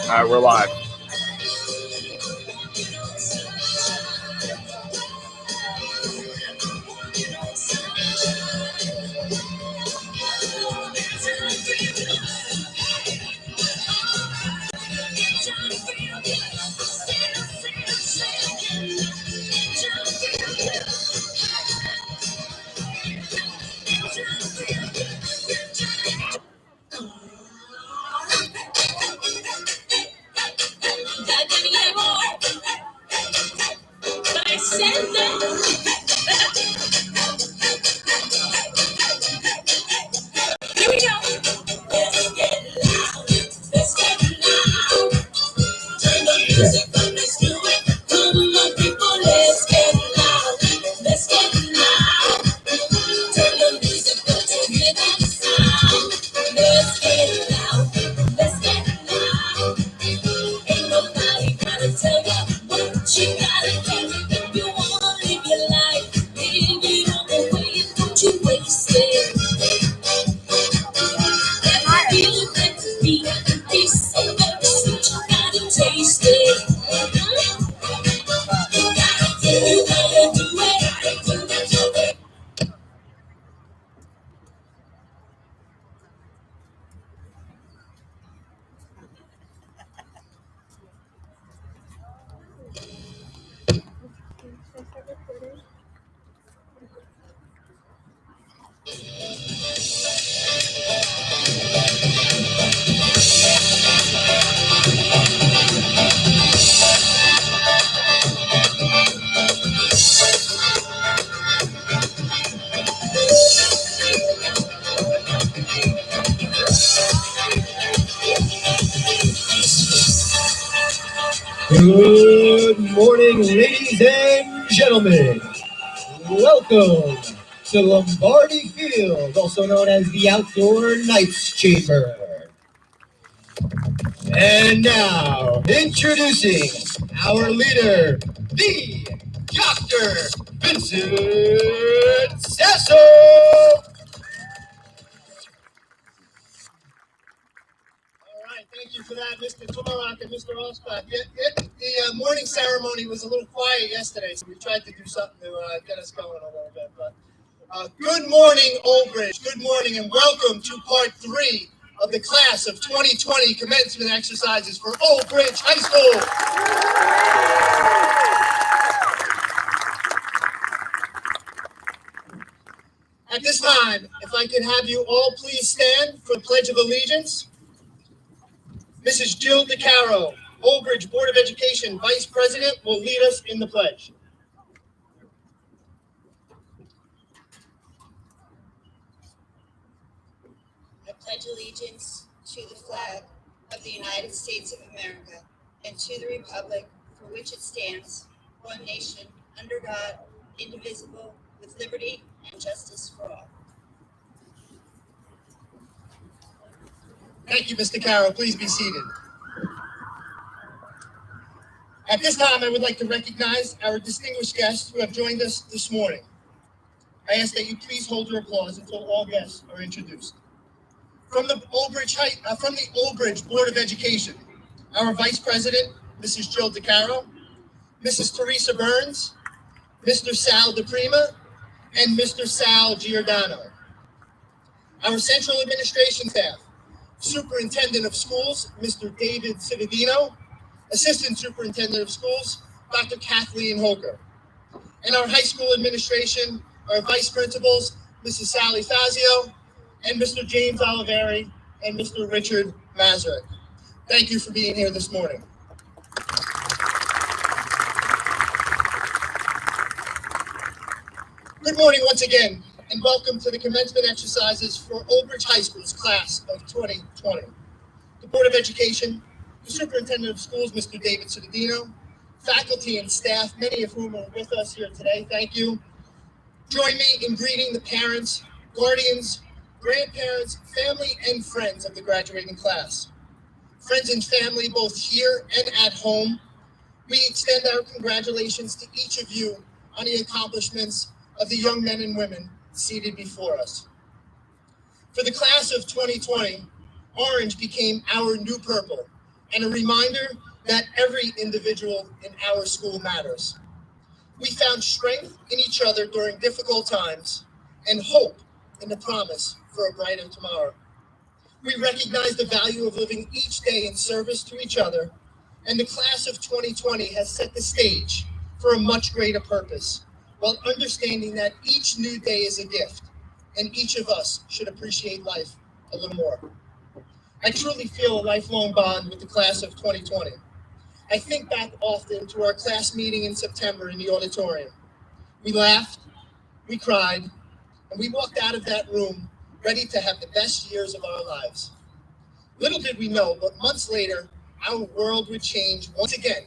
All right, we're live. Good morning, ladies and gentlemen. Welcome to Lombardi Field, also known as the Outdoor Knights Chamber. And now, introducing our leader, the Dr. Vincent Sasso. Thank you for that, Mr. Tomarak and Mr. Osbach. The morning ceremony was a little quiet yesterday, so we tried to do something to get us going a little bit. But good morning, Old Bridge. Good morning, and welcome to part 3 of the class of 2020 commencement exercises for Old Bridge High School. At this time, if I could have you all please stand for the Pledge of Allegiance. Mrs. Jill DeCaro, Old Bridge Board of Education Vice President, will lead us in the pledge. I pledge allegiance to the flag of the United States of America and to the republic for which it stands, one nation, under God, indivisible, with liberty and justice for all. Thank you, Mr. Carroll. Please be seated. At this time, I would like to recognize our distinguished guests who have joined us this morning. I ask that you please hold your applause until all guests are introduced. From the Old Bridge Board of Education, our Vice President, Mrs. Jill DeCaro, Mrs. Teresa Burns, Mr. Sal DePrima, and Mr. Sal Giordano. Our Central Administration staff, Superintendent of Schools, Mr. David Cittadino, Assistant Superintendent of Schools, Dr. Kathleen Hoker. And our high school administration, our vice principals, Mrs. Sally Fazio, and Mr. James Oliveri, and Mr. Richard Mazurek. Thank you for being here this morning. Good morning once again, and welcome to the commencement exercises for Old Bridge High School's class of 2020. The Board of Education, the Superintendent of Schools, Mr. David Cittadino, faculty and staff, many of whom are with us here today, thank you. Join me in greeting the parents, guardians, grandparents, family, and friends of the graduating class. Friends and family both here and at home, we extend our congratulations to each of you on the accomplishments of the young men and women seated before us. For the class of 2020, orange became our new purple, and a reminder that every individual in our school matters. We found strength in each other during difficult times and hope in the promise for a brighter tomorrow. We recognize the value of living each day in service to each other, and the class of 2020 has set the stage for a much greater purpose, while understanding that each new day is a gift, and each of us should appreciate life a little more. I truly feel a lifelong bond with the class of 2020. I think back often to our class meeting in September in the auditorium. We laughed, we cried, and we walked out of that room ready to have the best years of our lives. Little did we know, but months later, our world would change once again,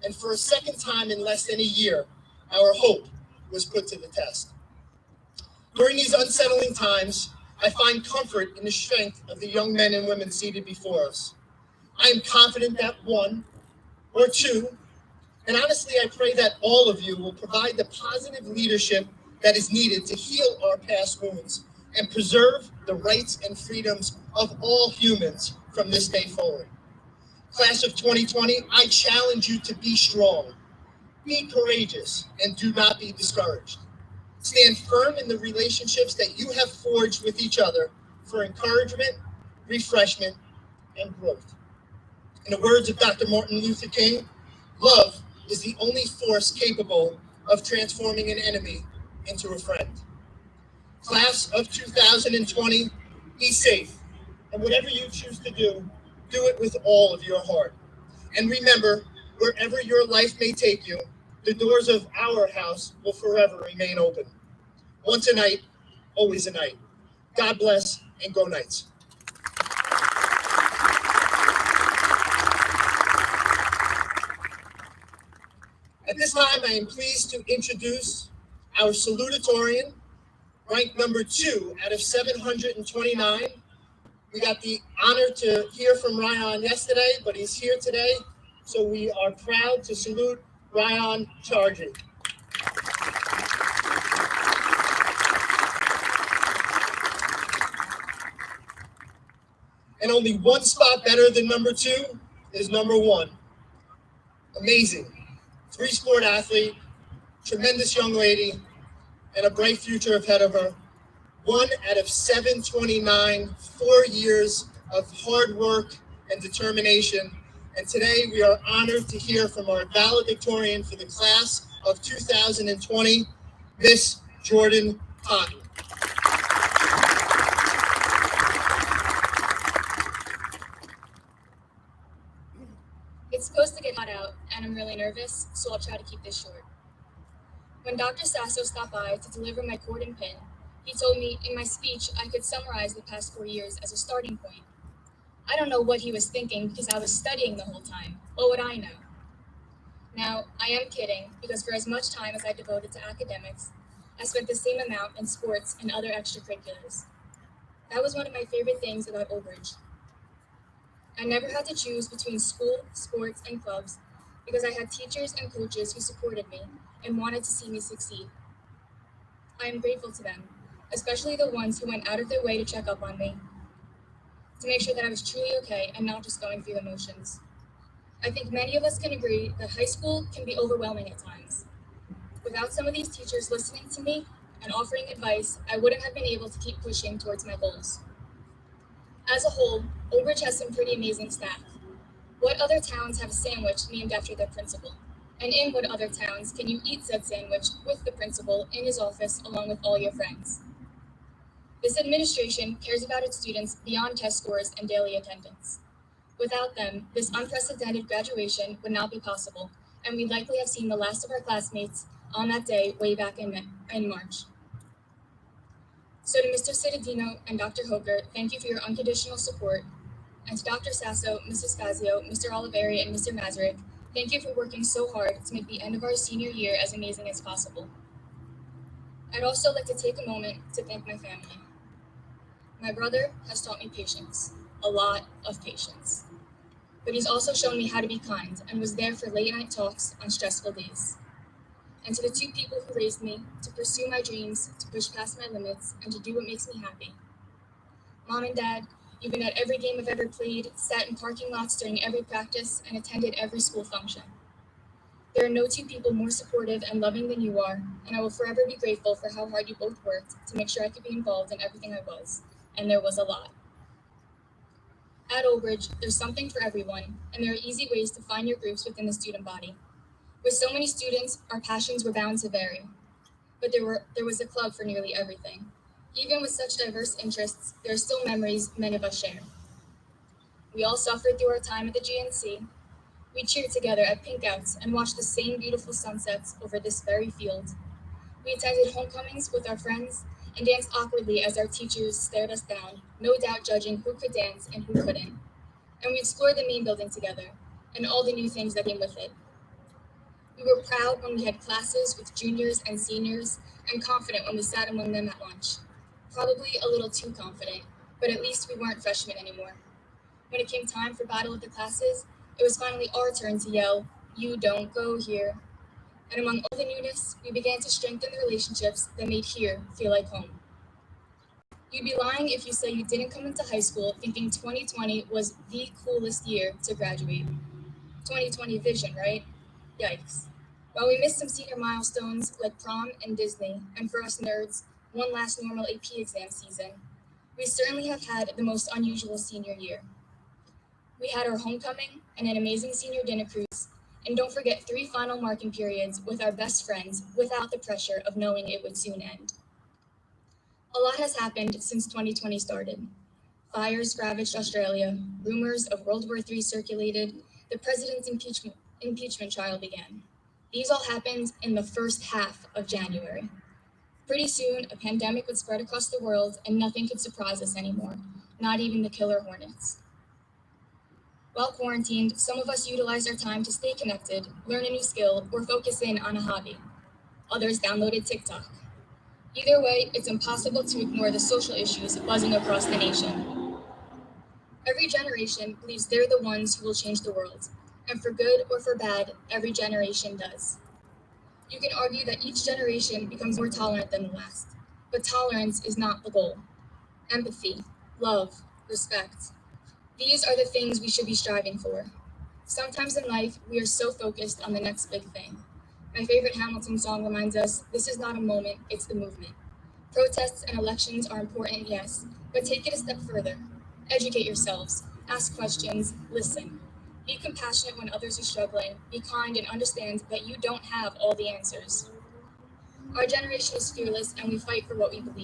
and for a second time in less than a year, our hope was put to the test. During these unsettling times, I find comfort in the strength of the young men and women seated before us. I am confident that one or two, and honestly, I pray that all of you will provide the positive leadership that is needed to heal our past wounds and preserve the rights and freedoms of all humans from this day forward. Class of 2020, I challenge you to be strong, be courageous, and do not be discouraged. Stand firm in the relationships that you have forged with each other for encouragement, refreshment, and growth. In the words of Dr. Martin Luther King, love is the only force capable of transforming an enemy into a friend. Class of 2020, be safe, and whatever you choose to do it with all of your heart. And remember, wherever your life may take you, the doors of our house will forever remain open. Once a night, always a night. God bless, and go Knights. At this time, I am pleased to introduce our salutatorian, ranked number 2 out of 729. We got the honor to hear from Ryan yesterday, but he's here today, so we are proud to salute Ryan Charging. And only one spot better than number 2 is number 1. Amazing. 3-sport athlete, tremendous young lady, and a bright future ahead of her. 1 out of 729, 4 years of hard work and determination. And today we are honored to hear from our valedictorian for the class of 2020, Miss Jordan Totten. It's supposed to get hot out, and I'm really nervous, so I'll try to keep this short. When Dr. Sasso stopped by to deliver my cord and pin, he told me in my speech I could summarize the past 4 years as a starting point. I don't know what he was thinking because I was studying the whole time. What would I know? Now, I am kidding, because for as much time as I devoted to academics, I spent the same amount in sports and other extracurriculars. That was one of my favorite things about Old Bridge. I never had to choose between school, sports, and clubs because I had teachers and coaches who supported me and wanted to see me succeed. I am grateful to them, especially the ones who went out of their way to check up on me, to make sure that I was truly okay and not just going through the motions. I think many of us can agree that high school can be overwhelming at times. Without some of these teachers listening to me and offering advice, I wouldn't have been able to keep pushing towards my goals. As a whole, Old Bridge has some pretty amazing staff. What other towns have a sandwich named after their principal? And in what other towns can you eat said sandwich with the principal in his office along with all your friends? This administration cares about its students beyond test scores and daily attendance. Without them, this unprecedented graduation would not be possible, and we'd likely have seen the last of our classmates on that day way back in March. So to Mr. Cittadino and Dr. Hoker, thank you for your unconditional support. And to Dr. Sasso, Mrs. Fazio, Mr. Oliveri, and Mr. Mazurek, thank you for working so hard to make the end of our senior year as amazing as possible. I'd also like to take a moment to thank my family. My brother has taught me patience, a lot of patience. But he's also shown me how to be kind and was there for late night talks on stressful days. And to the 2 people who raised me, to pursue my dreams, to push past my limits, and to do what makes me happy. Mom and Dad, You've been at every game I've ever played, sat in parking lots during every practice, and attended every school function. There are no two people more supportive and loving than you are, and I will forever be grateful for how hard you both worked to make sure I could be involved in everything I was, and there was a lot. At Old Bridge, there's something for everyone, and there are easy ways to find your groups within the student body. With so many students, our passions were bound to vary, but there was a club for nearly everything. Even with such diverse interests, there are still memories many of us share. We all suffered through our time at the GNC. We cheered together at pinkouts and watched the same beautiful sunsets over this very field. We attended homecomings with our friends and danced awkwardly as our teachers stared us down, no doubt judging who could dance and who couldn't. And we explored the main building together and all the new things that came with it. We were proud when we had classes with juniors and seniors, and confident when we sat among them at lunch. Probably a little too confident, but at least we weren't freshmen anymore. When it came time for Battle of the Classes, it was finally our turn to yell, "You don't go here." And among all the newness, we began to strengthen the relationships that made here feel like home. You'd be lying if you say you didn't come into high school thinking 2020 was the coolest year to graduate. 2020 vision, right? Yikes. While we missed some senior milestones like prom and Disney, and for us nerds, one last normal AP exam season, we certainly have had the most unusual senior year. We had our homecoming and an amazing senior dinner cruise, and don't forget 3 final marking periods with our best friends without the pressure of knowing it would soon end. A lot has happened since 2020 started. Fires ravaged Australia, rumors of World War III circulated, the president's impeachment trial began. These all happened in the first half of January. Pretty soon, a pandemic would spread across the world and nothing could surprise us anymore, not even the killer hornets. While quarantined, some of us utilized our time to stay connected, learn a new skill, or focus in on a hobby. Others downloaded TikTok. Either way, it's impossible to ignore the social issues buzzing across the nation. Every generation believes they're the ones who will change the world, and for good or for bad, every generation does. You can argue that each generation becomes more tolerant than the last, but tolerance is not the goal. Empathy, love, respect. These are the things we should be striving for. Sometimes in life, we are so focused on the next big thing. My favorite Hamilton song reminds us, this is not a moment, it's the movement. Protests and elections are important, yes, but take it a step further. Educate yourselves, ask questions, listen. Be compassionate when others are struggling, be kind and understand that you don't have all the answers. Our generation is fearless and we fight for what we believe in.